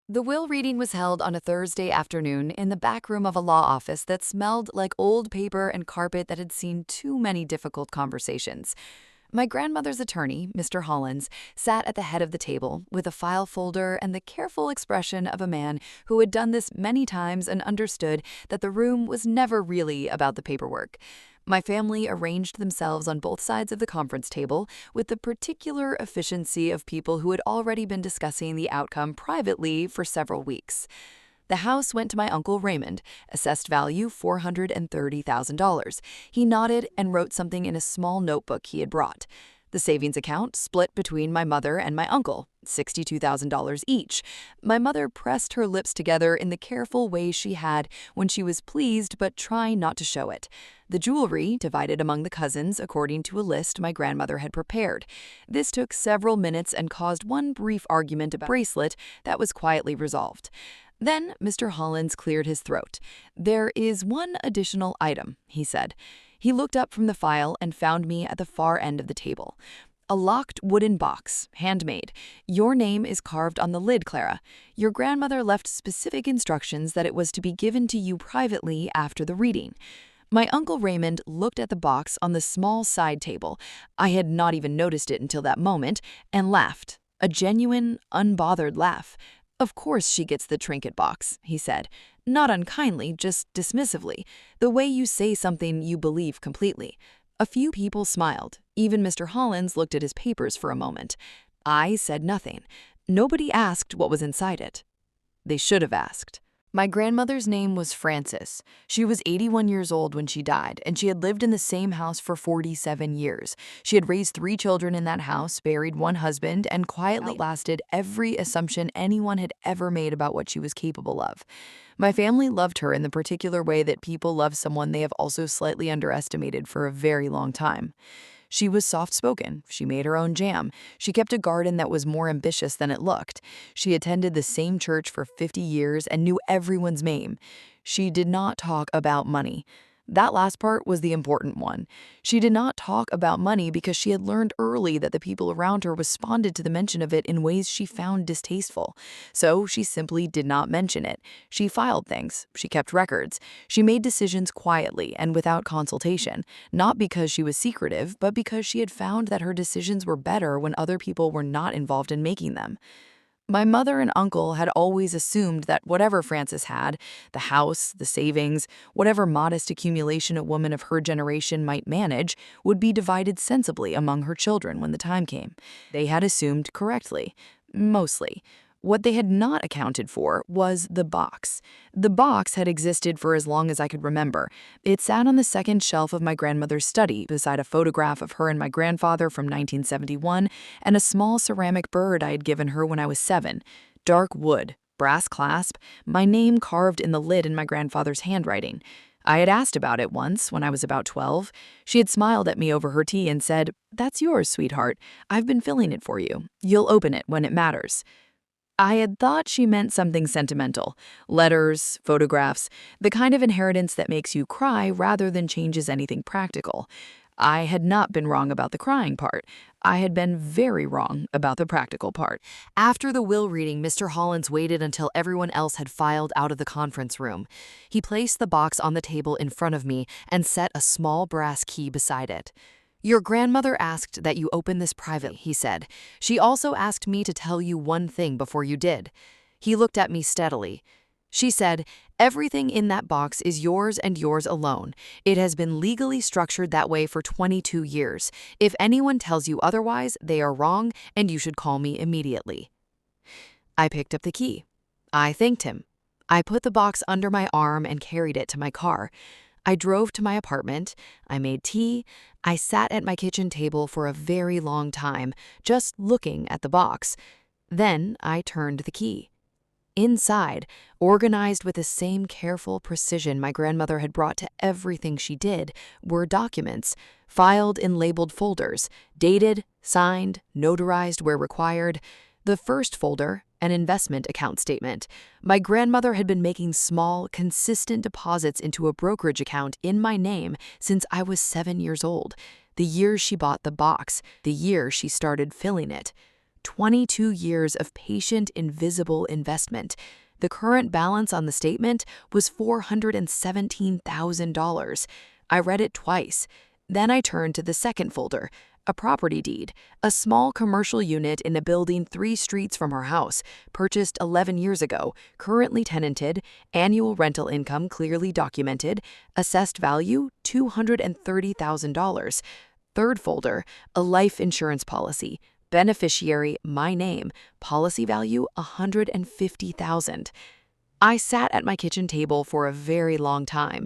The will reading was held on a Thursday afternoon in the back room of a law office that smelled like old paper and carpet that had seen too many difficult conversations. My grandmother's attorney, Mr. Hollins, sat at the head of the table with a file folder and the careful expression of a man who had done this many times and understood that the room was never really about the paperwork. My family arranged themselves on both sides of the conference table with the particular efficiency of people who had already been discussing the outcome privately for several weeks. The house went to my uncle Raymond, assessed value $430,000. He nodded and wrote something in a small notebook he had brought. The savings account split between my mother and my uncle, $62,000 each. My mother pressed her lips together in the careful way she had when she was pleased but trying not to show it. The jewelry divided among the cousins according to a list my grandmother had prepared. This took several minutes and caused one brief argument about a bracelet that was quietly resolved. Then Mr. Hollins cleared his throat. "There is one additional item," he said. He looked up from the file and found me at the far end of the table. "A locked wooden box, handmade. Your name is carved on the lid, Clara. Your grandmother left specific instructions that it was to be given to you privately after the reading." My Uncle Raymond looked at the box on the small side table. I had not even noticed it until that moment, and laughed. A genuine, unbothered laugh. "Of course she gets the trinket box," he said. Not unkindly, just dismissively, the way you say something you believe completely. A few people smiled. Even Mr. Hollins looked at his papers for a moment. I said nothing. Nobody asked what was inside it. They should have asked. My grandmother's name was Frances. She was 81 years old when she died, and she had lived in the same house for 47 years. She had raised 3 children in that house, buried one husband, and quietly outlasted every assumption anyone had ever made about what she was capable of. My family loved her in the particular way that people love someone they have also slightly underestimated for a very long time. She was soft-spoken. She made her own jam. She kept a garden that was more ambitious than it looked. She attended the same church for 50 years and knew everyone's name. She did not talk about money. That last part was the important one. She did not talk about money because she had learned early that the people around her responded to the mention of it in ways she found distasteful. So she simply did not mention it. She filed things. She kept records. She made decisions quietly and without consultation, not because she was secretive, but because she had found that her decisions were better when other people were not involved in making them. My mother and uncle had always assumed that whatever Frances had, the house, the savings, whatever modest accumulation a woman of her generation might manage, would be divided sensibly among her children when the time came. They had assumed correctly, mostly. What they had not accounted for was the box. The box had existed for as long as I could remember. It sat on the second shelf of my grandmother's study beside a photograph of her and my grandfather from 1971 and a small ceramic bird I had given her when I was 7. Dark wood, brass clasp, my name carved in the lid in my grandfather's handwriting. I had asked about it once when I was about 12. She had smiled at me over her tea and said, "That's yours, sweetheart. I've been filling it for you. You'll open it when it matters." I had thought she meant something sentimental. Letters, photographs, the kind of inheritance that makes you cry rather than changes anything practical. I had not been wrong about the crying part. I had been very wrong about the practical part. After the will reading, Mr. Hollins waited until everyone else had filed out of the conference room. He placed the box on the table in front of me and set a small brass key beside it. "Your grandmother asked that you open this privately," he said. "She also asked me to tell you one thing before you did." He looked at me steadily. "She said, 'Everything in that box is yours and yours alone. It has been legally structured that way for 22 years. If anyone tells you otherwise, they are wrong, and you should call me immediately.'" I picked up the key. I thanked him. I put the box under my arm and carried it to my car. I drove to my apartment. I made tea. I sat at my kitchen table for a very long time, just looking at the box. Then I turned the key. Inside, organized with the same careful precision my grandmother had brought to everything she did, were documents, filed in labeled folders, dated, signed, notarized where required. The first folder, an investment account statement. My grandmother had been making small, consistent deposits into a brokerage account in my name since I was 7 years old, the year she bought the box, the year she started filling it. 22 years of patient, invisible investment. The current balance on the statement was $417,000. I read it twice. Then I turned to the second folder, a property deed, a small commercial unit in a building 3 streets from her house, purchased 11 years ago, currently tenanted, annual rental income clearly documented, assessed value $230,000. Third folder, a life insurance policy, beneficiary my name, policy value $150,000. I sat at my kitchen table for a very long time.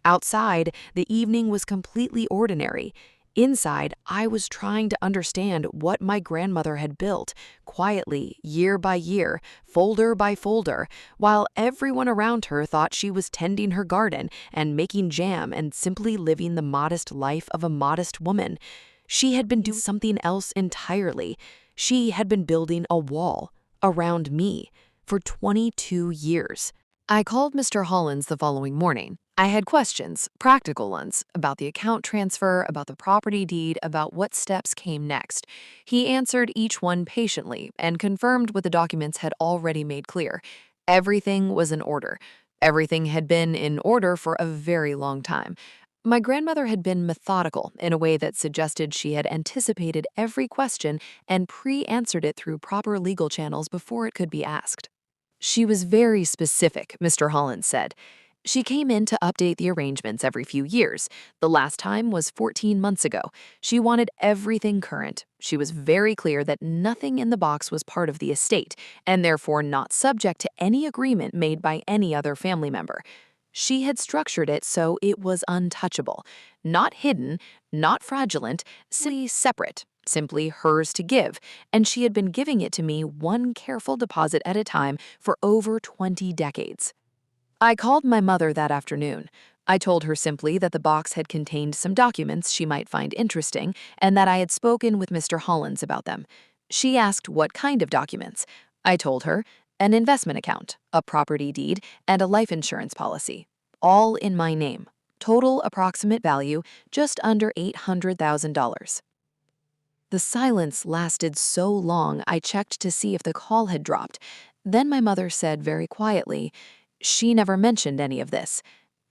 Outside, the evening was completely ordinary. Inside, I was trying to understand what my grandmother had built, quietly, year by year, folder by folder, while everyone around her thought she was tending her garden and making jam and simply living the modest life of a modest woman. She had been doing something else entirely. She had been building a wall around me for 22 years. I called Mr. Hollins the following morning. I had questions, practical ones, about the account transfer, about the property deed, about what steps came next. He answered each one patiently and confirmed what the documents had already made clear. Everything was in order. Everything had been in order for a very long time. My grandmother had been methodical in a way that suggested she had anticipated every question and pre-answered it through proper legal channels before it could be asked. She was very specific, Mr. Hollins said. She came in to update the arrangements every few years. The last time was 14 months ago. She wanted everything current. She was very clear that nothing in the box was part of the estate, and therefore not subject to any agreement made by any other family member. She had structured it so it was untouchable, not hidden, not fraudulent, simply separate, simply hers to give, and she had been giving it to me one careful deposit at a time for over 20 decades. I called my mother that afternoon. I told her simply that the box had contained some documents she might find interesting and that I had spoken with Mr. Hollins about them. She asked what kind of documents. I told her an investment account, a property deed, and a life insurance policy, all in my name. Total approximate value just under $800,000. The silence lasted so long I checked to see if the call had dropped. Then my mother said very quietly, "She never mentioned any of this."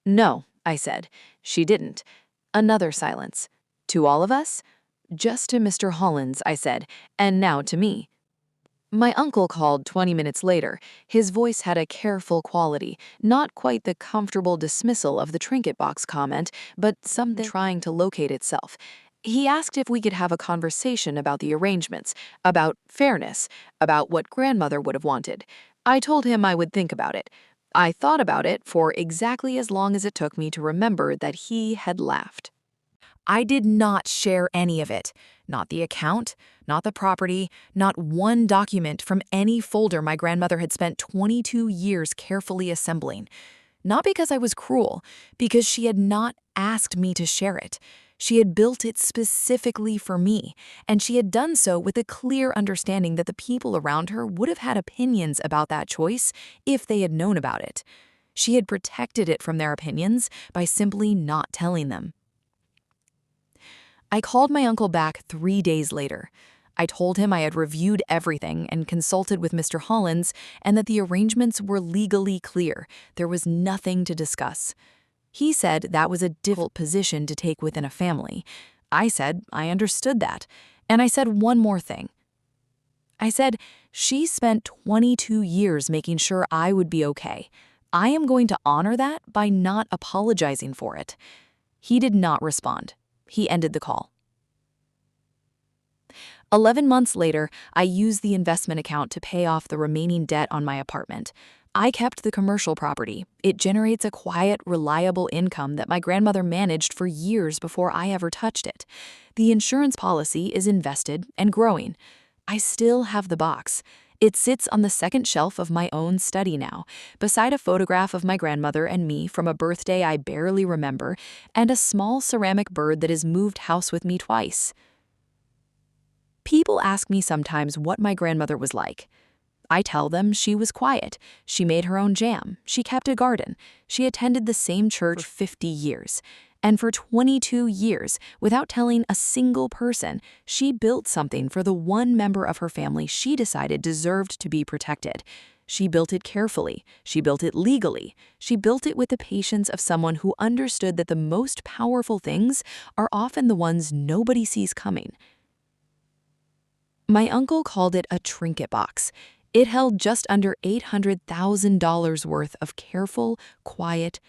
"No," I said, "she didn't." Another silence. "To all of us?" "Just to Mr. Hollins," I said, "and now to me." My uncle called 20 minutes later. His voice had a careful quality, not quite the comfortable dismissal of the trinket box comment, but something trying to locate itself. He asked if we could have a conversation about the arrangements, about fairness, about what grandmother would have wanted. I told him I would think about it. I thought about it for exactly as long as it took me to remember that he had laughed. I did not share any of it. Not the account, not the property, not one document from any folder my grandmother had spent 22 years carefully assembling. Not because I was cruel, because she had not asked me to share it. She had built it specifically for me, and she had done so with a clear understanding that the people around her would have had opinions about that choice if they had known about it. She had protected it from their opinions by simply not telling them. I called my uncle back 3 days later. I told him I had reviewed everything and consulted with Mr. Hollins and that the arrangements were legally clear. There was nothing to discuss. He said that was a difficult position to take within a family. I said I understood that. And I said one more thing. I said, she spent 22 years making sure I would be okay. I am going to honor that by not apologizing for it. He did not respond. He ended the call. 11 months later, I used the investment account to pay off the remaining debt on my apartment. I kept the commercial property. It generates a quiet, reliable income that my grandmother managed for years before I ever touched it. The insurance policy is invested and growing. I still have the box. It sits on the second shelf of my own study now, beside a photograph of my grandmother and me from a birthday I barely remember, and a small ceramic bird that has moved house with me twice. People ask me sometimes what my grandmother was like. I tell them she was quiet. She made her own jam. She kept a garden. She attended the same church for 50 years. And for 22 years, without telling a single person, she built something for the one member of her family she decided deserved to be protected. She built it carefully. She built it legally. She built it with the patience of someone who understood that the most powerful things are often the ones nobody sees coming. My uncle called it a trinket box. It held just under $800,000 worth of careful, quiet,